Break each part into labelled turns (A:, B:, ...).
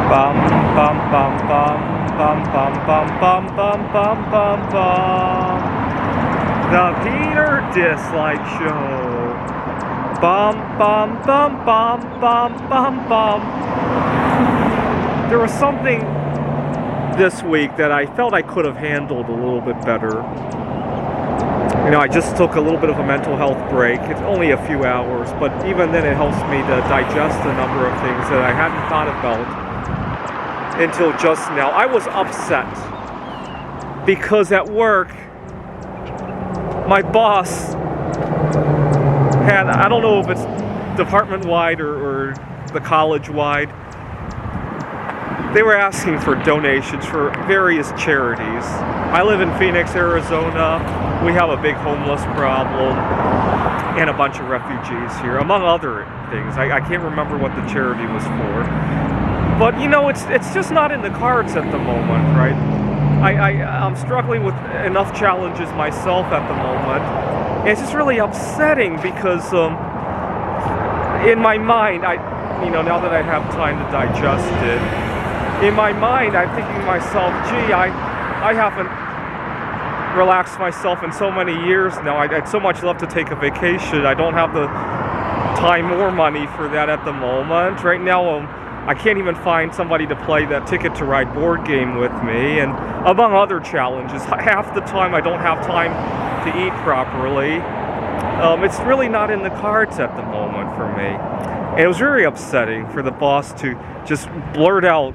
A: Bum bum bum bum bum bum bum bum bum bum bum bum. The Peter Dislike Show. Bum bum bum bum bum bum bum. There was something this week that I felt I could have handled a little bit better. I just took a little bit of a mental health break. It's only a few hours, but even then it helps me to digest a number of things that I hadn't thought about until just now. I was upset because at work, my boss had, I don't know if it's department-wide or the college-wide, they were asking for donations for various charities. I live in Phoenix, Arizona. We have a big homeless problem and a bunch of refugees here, among other things. I can't remember what the charity was for. But, it's just not in the cards at the moment, right? I'm struggling with enough challenges myself at the moment. And it's just really upsetting because in my mind, now that I have time to digest it, in my mind, I'm thinking to myself, gee, I haven't relaxed myself in so many years now. I'd so much love to take a vacation. I don't have the time or money for that at the moment. Right now, I can't even find somebody to play that Ticket to Ride board game with me, and among other challenges, half the time I don't have time to eat properly. It's really not in the cards at the moment for me. And it was very upsetting for the boss to just blurt out,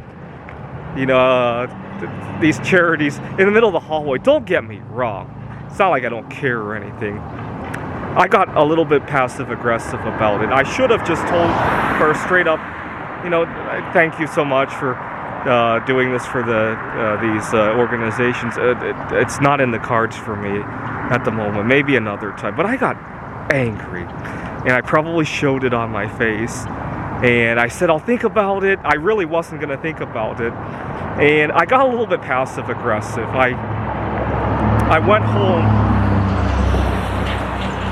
A: these charities in the middle of the hallway. Don't get me wrong. It's not like I don't care or anything. I got a little bit passive-aggressive about it. I should have just told her straight up, thank you so much for doing this for these organizations. It's not in the cards for me at the moment. Maybe another time. But I got angry, and I probably showed it on my face. And I said, I'll think about it. I really wasn't going to think about it. And I got a little bit passive-aggressive. I went home,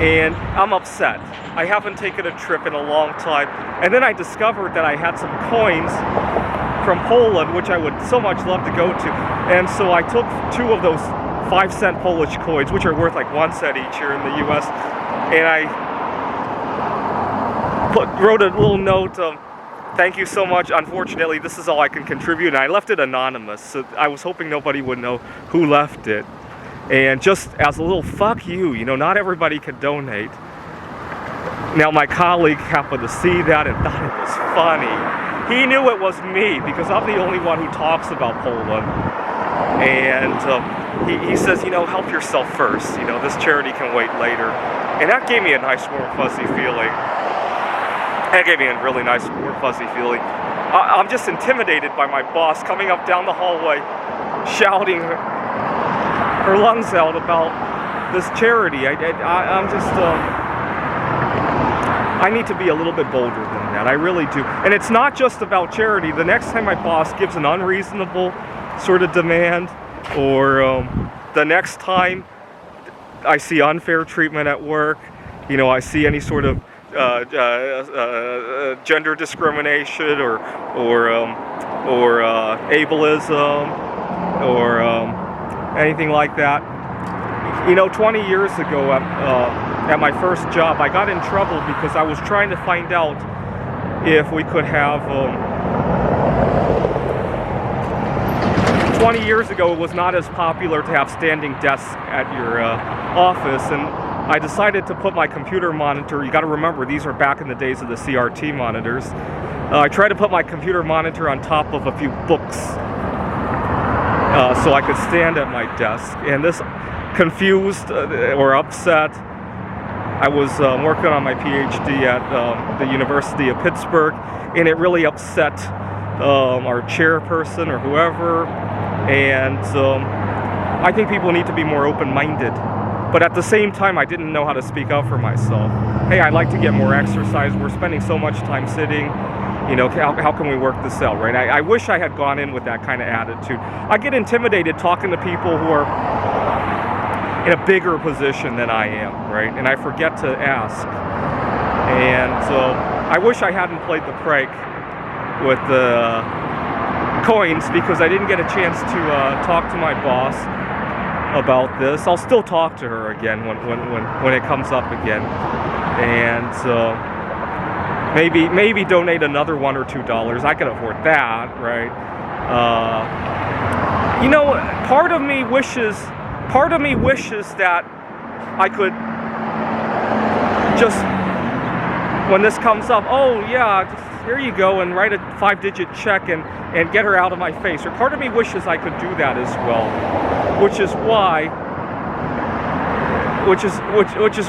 A: and I'm upset. I haven't taken a trip in a long time. And then I discovered that I had some coins from Poland, which I would so much love to go to. And so I took 2 of those 5-cent Polish coins, which are worth like 1 cent each here in the U.S., and I wrote a little note, thank you so much. Unfortunately, this is all I can contribute. And I left it anonymous, so I was hoping nobody would know who left it. And just as a little fuck you, not everybody can donate. Now, my colleague happened to see that and thought it was funny. He knew it was me because I'm the only one who talks about Poland. And he says, help yourself first. This charity can wait later. And that gave me a nice, warm, fuzzy feeling. That gave me a really nice, warm, fuzzy feeling. I'm just intimidated by my boss coming up down the hallway, shouting her lungs out about this charity. I'm just, I need to be a little bit bolder than that. I really do. And it's not just about charity. The next time my boss gives an unreasonable sort of demand, or the next time I see unfair treatment at work, I see any sort of gender discrimination or ableism or anything like that. 20 years ago at my first job, I got in trouble because I was trying to find out if we could have 20 years ago, it was not as popular to have standing desks at your office, and I decided to put my computer monitor, you got to remember, these are back in the days of the CRT monitors. I tried to put my computer monitor on top of a few books so I could stand at my desk. And this confused or upset. I was working on my PhD at the University of Pittsburgh, and it really upset our chairperson or whoever. And I think people need to be more open-minded. But at the same time, I didn't know how to speak up for myself. Hey, I'd like to get more exercise. We're spending so much time sitting. How can we work this out, right? I wish I had gone in with that kind of attitude. I get intimidated talking to people who are in a bigger position than I am, right? And I forget to ask. And I wish I hadn't played the prank with coins because I didn't get a chance to talk to my boss about this. I'll still talk to her again when it comes up again, and maybe donate another $1 or $2. I can afford that, right? You know, part of me wishes that I could just, when this comes up, oh yeah, just, here you go, and write a 5-digit check and get her out of my face. Or part of me wishes I could do that as well, which is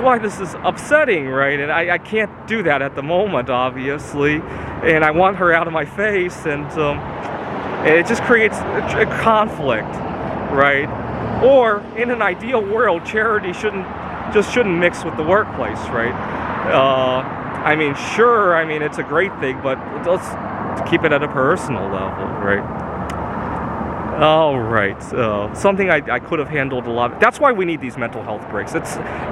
A: why this is upsetting, right? And I can't do that at the moment, obviously, and I want her out of my face, and it just creates a conflict, right? Or in an ideal world, charity shouldn't mix with the workplace, right? I mean, sure, I mean, it's a great thing, but let's keep it at a personal level, right? All right, something I could have handled a lot. That's why we need these mental health breaks.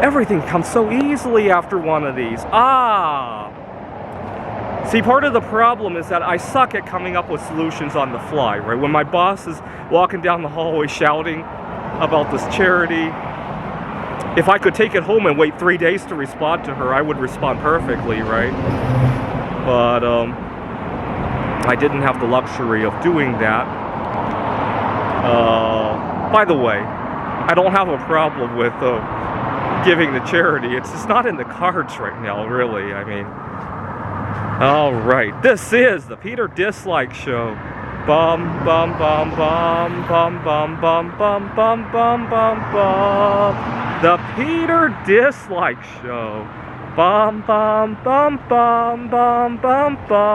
A: Everything comes so easily after one of these. See, part of the problem is that I suck at coming up with solutions on the fly, right? When my boss is walking down the hallway shouting about this charity, if I could take it home and wait 3 days to respond to her, I would respond perfectly, right? But I didn't have the luxury of doing that. By the way, I don't have a problem with giving to charity. It's just not in the cards right now, really. I mean, all right, this is the Peter Dislike Show. Bum bum bum bum bum bum bum bum bum bum bum bum. The Peter Dislike Show. Bum bum bum bum bum bum bum.